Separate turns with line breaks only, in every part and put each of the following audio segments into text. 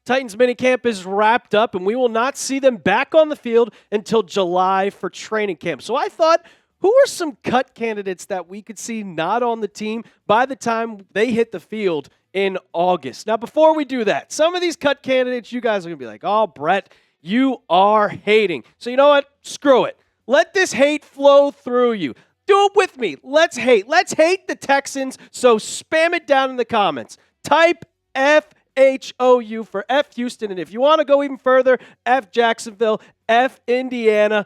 Titans minicamp is wrapped up, and we will not see them back on the field until July for training camp. So I thought, who are some cut candidates that we could see not on the team by the time they hit the field in August? Now, before we do that, some of these cut candidates, you guys are going to be like, oh, Brett, you are hating. So you know what? Screw it. Let this hate flow through you. Do it with me. Let's hate. Let's hate the Texans, so spam it down in the comments. Type FHOU for F Houston, and if you want to go even further, F Jacksonville, F Indiana,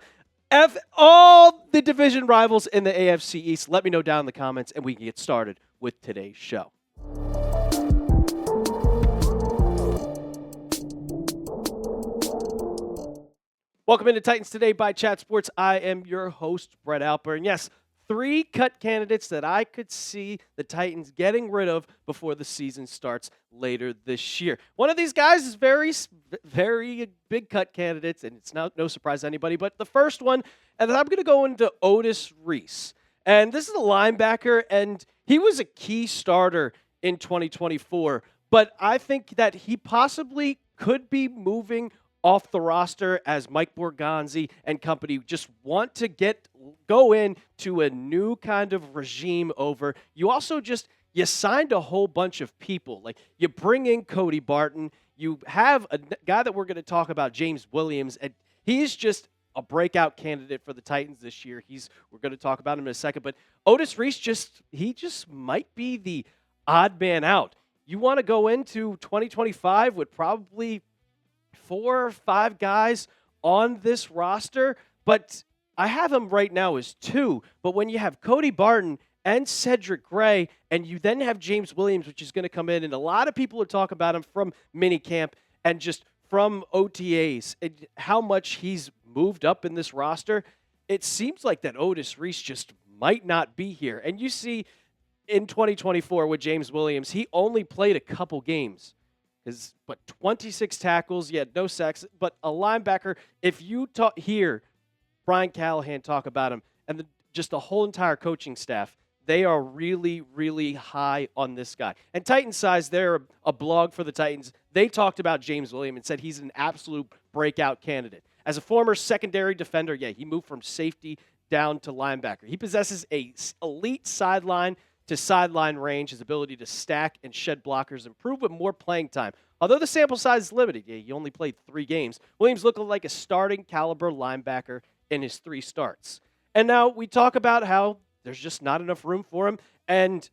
F all the division rivals in the AFC East. Let me know down in the comments, and we can get started with today's show. Welcome into Titans Today by Chat Sports. I am your host, Brett Alper, and yes, 3 cut candidates that I could see the Titans getting rid of before the season starts later this year. One of these guys is very big cut candidates, and it's no surprise to anybody. But the first one, and I'm going to go into Otis Reese. And this is a linebacker, and he was a key starter in 2024. But I think that he possibly could be moving off the roster as Mike Borgonzi and company just want to go into a new kind of regime over. You also you signed a whole bunch of people. Like, you bring in Cody Barton. You have a guy that we're going to talk about, James Williams, and he's just a breakout candidate for the Titans this year. We're going to talk about him in a second, but Otis Reese he might be the odd man out. You want to go into 2025 with probably 4 or 5 guys on this roster, but I have him right now as 2. But when you have Cody Barton and Cedric Gray, and you then have James Williams, which is going to come in, and a lot of people are talking about him from minicamp and just from OTAs, and how much he's moved up in this roster, it seems like that Otis Reese just might not be here. And you see in 2024 with James Williams, he only played a couple games. But 26 tackles, no sacks, but a linebacker. If you hear Brian Callahan talk about him and just the whole entire coaching staff, they are really, really high on this guy. And Titan Size, they're a blog for the Titans. They talked about James Williams and said he's an absolute breakout candidate. As a former secondary defender, he moved from safety down to linebacker. He possesses a elite sideline to sideline range, his ability to stack and shed blockers, improve with more playing time. Although the sample size is limited, he only played 3 games, Williams looked like a starting caliber linebacker in his 3 starts. And now we talk about how there's just not enough room for him. And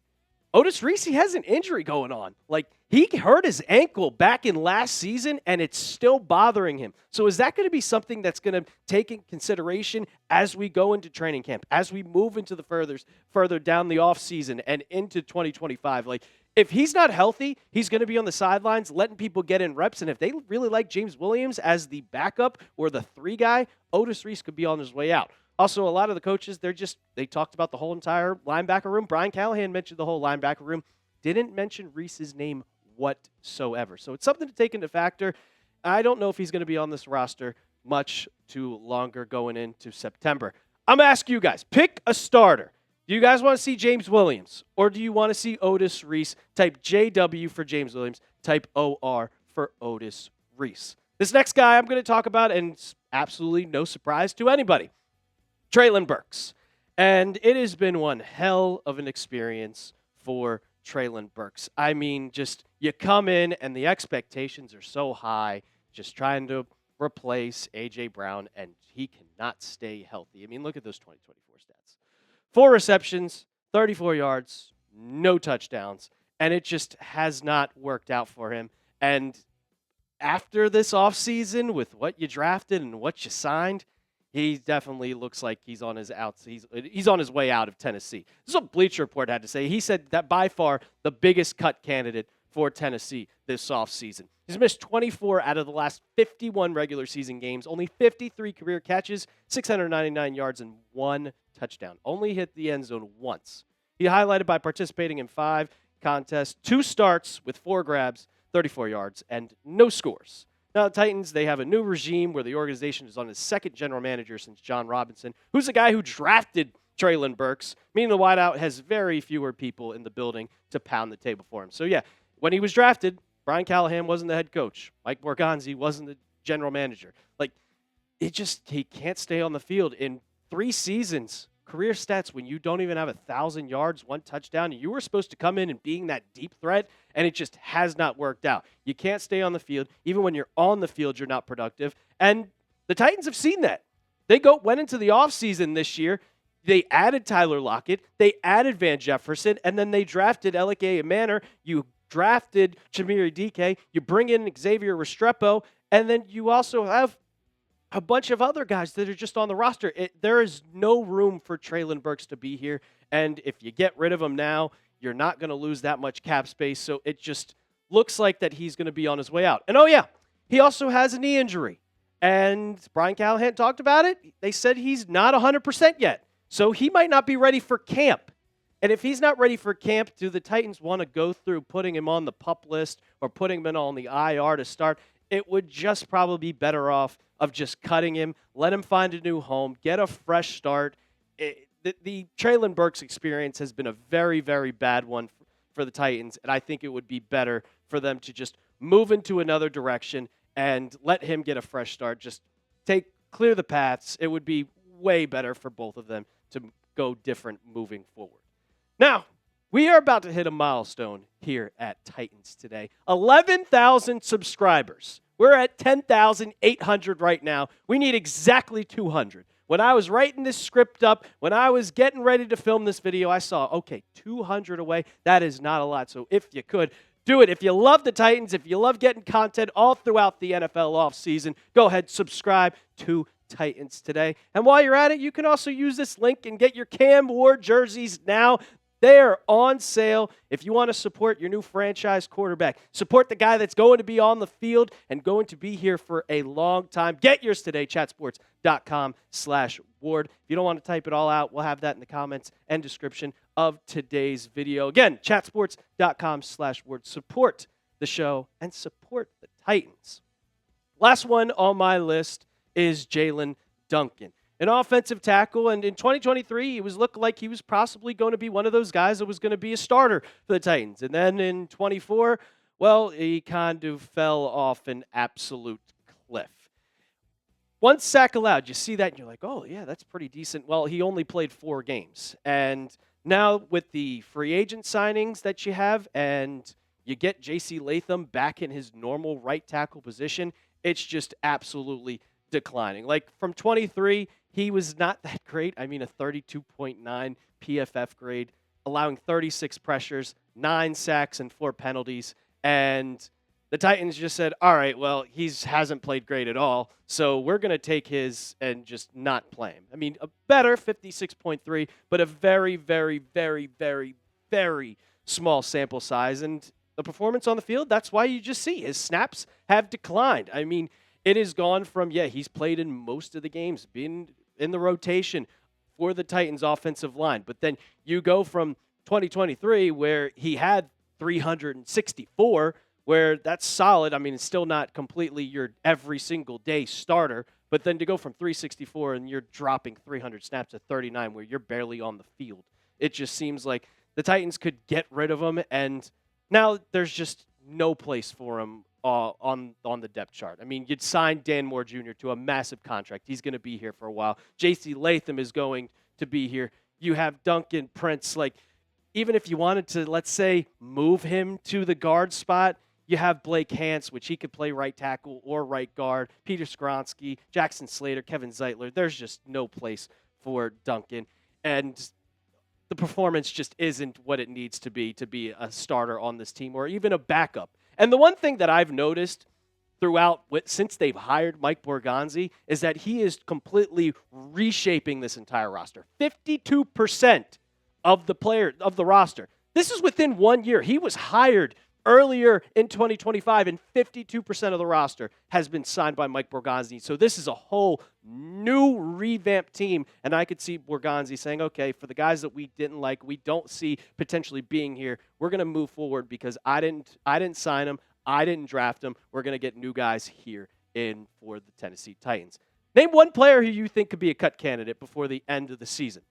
Otis Reese, he has an injury going on. Like, he hurt his ankle back in last season, and it's still bothering him. So is that going to be something that's going to take in consideration as we go into training camp, as we move into the further down the offseason and into 2025? Like, if he's not healthy, he's going to be on the sidelines letting people get in reps. And if they really like James Williams as the backup or the 3 guy, Otis Reese could be on his way out. Also, a lot of the coaches, they talked about the whole entire linebacker room. Brian Callahan mentioned the whole linebacker room. Didn't mention Reese's name whatsoever. So it's something to take into factor. I don't know if he's going to be on this roster much too longer going into September. I'm going to ask you guys, pick a starter. Do you guys want to see James Williams, or do you want to see Otis Reese? Type JW for James Williams. Type OR for Otis Reese. This next guy I'm going to talk about, and it's absolutely no surprise to anybody, Treylon Burks. And it has been one hell of an experience for Treylon Burks. I mean, you come in and the expectations are so high, just trying to replace A.J. Brown, and he cannot stay healthy. I mean, look at those 2024 stats. 4 receptions, 34 yards, no touchdowns, and it just has not worked out for him. And after this offseason, with what you drafted and what you signed, he definitely looks like he's on his way out of Tennessee. This is what Bleacher Report had to say. He said that by far the biggest cut candidate for Tennessee this offseason. He's missed 24 out of the last 51 regular season games, only 53 career catches, 699 yards, and 1 touchdown. Only hit the end zone once. He highlighted by participating in 5 contests, 2 starts with 4 grabs, 34 yards, and no scores. Now, the Titans, they have a new regime where the organization is on its 2nd general manager since John Robinson, who's the guy who drafted Treylon Burks, meaning the wideout has very fewer people in the building to pound the table for him. So, when he was drafted, Brian Callahan wasn't the head coach. Mike Borgonzi wasn't the general manager. Like, he can't stay on the field. In 3 seasons, career stats, when you don't even have 1,000 yards, 1 touchdown, and you were supposed to come in and being that deep threat, and it just has not worked out. You can't stay on the field. Even when you're on the field, you're not productive. And the Titans have seen that. They went into the offseason this year. They added Tyler Lockett. They added Van Jefferson. And then they drafted Elike Manor. You drafted Chimere Dike. You bring in Xavier Restrepo. And then you also have a bunch of other guys that are just on the roster. There is no room for Treylon Burks to be here. And if you get rid of him now, you're not going to lose that much cap space. So it just looks like that he's going to be on his way out. And oh yeah, he also has a knee injury. And Brian Callahan talked about it. They said he's not 100% yet. So he might not be ready for camp. And if he's not ready for camp, do the Titans want to go through putting him on the PUP list or putting him on the IR to start? It would just probably be better off of just cutting him, let him find a new home, get a fresh start. The Treylon Burks experience has been a very, very bad one for the Titans, and I think it would be better for them to just move into another direction and let him get a fresh start. Just clear the paths. It would be way better for both of them to go different moving forward. Now, we are about to hit a milestone here at Titans today. 11,000 subscribers. We're at 10,800 right now. We need exactly 200. When I was writing this script up, when I was getting ready to film this video, I saw, okay, 200 away. That is not a lot. So if you could, do it. If you love the Titans, if you love getting content all throughout the NFL offseason, go ahead, subscribe to Titans today. And while you're at it, you can also use this link and get your Cam Ward jerseys now. They are on sale if you want to support your new franchise quarterback. Support the guy that's going to be on the field and going to be here for a long time. Get yours today, chatsports.com/Ward. If you don't want to type it all out, we'll have that in the comments and description of today's video. Again, chatsports.com/Ward. Support the show and support the Titans. Last one on my list is Jaelyn Duncan, an offensive tackle, and in 2023, he was looking like he was possibly going to be one of those guys that was going to be a starter for the Titans. And then in 24, well, he kind of fell off an absolute cliff. 1 sack allowed. You see that, and you're like, oh, yeah, that's pretty decent. Well, he only played 4 games. And now with the free agent signings that you have, and you get J.C. Latham back in his normal right tackle position, it's just absolutely declining. Like from 23, he was not that great. I mean, a 32.9 PFF grade, allowing 36 pressures, 9 sacks, and 4 penalties. And the Titans just said, all right, well, he hasn't played great at all, so we're going to take his and just not play him. I mean, a better 56.3, but a very, very, very, very, very small sample size. And the performance on the field, that's why you just see his snaps have declined. I mean, it has gone from, he's played in most of the games, been in the rotation for the Titans offensive line. But then you go from 2023 where he had 364, where that's solid. I mean, it's still not completely your every single day starter. But then to go from 364 and you're dropping 300 snaps to 39 where you're barely on the field. It just seems like the Titans could get rid of him, and now there's just no place for him on the depth chart. I mean, you'd sign Dan Moore Jr. to a massive contract. He's going to be here for a while. J.C. Latham is going to be here. You have Duncan, Prince. Like, even if you wanted to, let's say, move him to the guard spot, you have Blake Hance, which he could play right tackle or right guard, Peter Skronsky, Jackson Slater, Kevin Zeitler. There's just no place for Duncan. And the performance just isn't what it needs to be a starter on this team or even a backup. And the one thing that I've noticed throughout since they've hired Mike Borgonzi is that he is completely reshaping this entire roster. 52% of the roster. This is within 1 year. He was hired earlier in 2025, and 52% of the roster has been signed by Mike Borgonzi. So this is a whole new revamped team, and I could see Borgonzi saying, okay, for the guys that we didn't like, we don't see potentially being here, we're going to move forward because I didn't sign them, I didn't draft them. We're going to get new guys here in for the Tennessee Titans. Name one player who you think could be a cut candidate before the end of the season.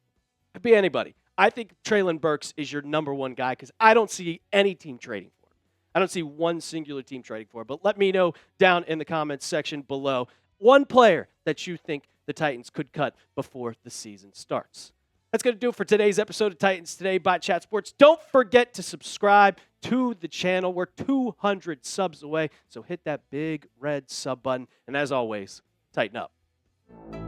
Could be anybody. I think Treylon Burks is your number one guy because I don't see any team trading for him. I don't see one singular team trading for. But let me know down in the comments section below one player that you think the Titans could cut before the season starts. That's going to do it for today's episode of Titans Today by Chat Sports. Don't forget to subscribe to the channel. We're 200 subs away, so hit that big red sub button. And as always, tighten up.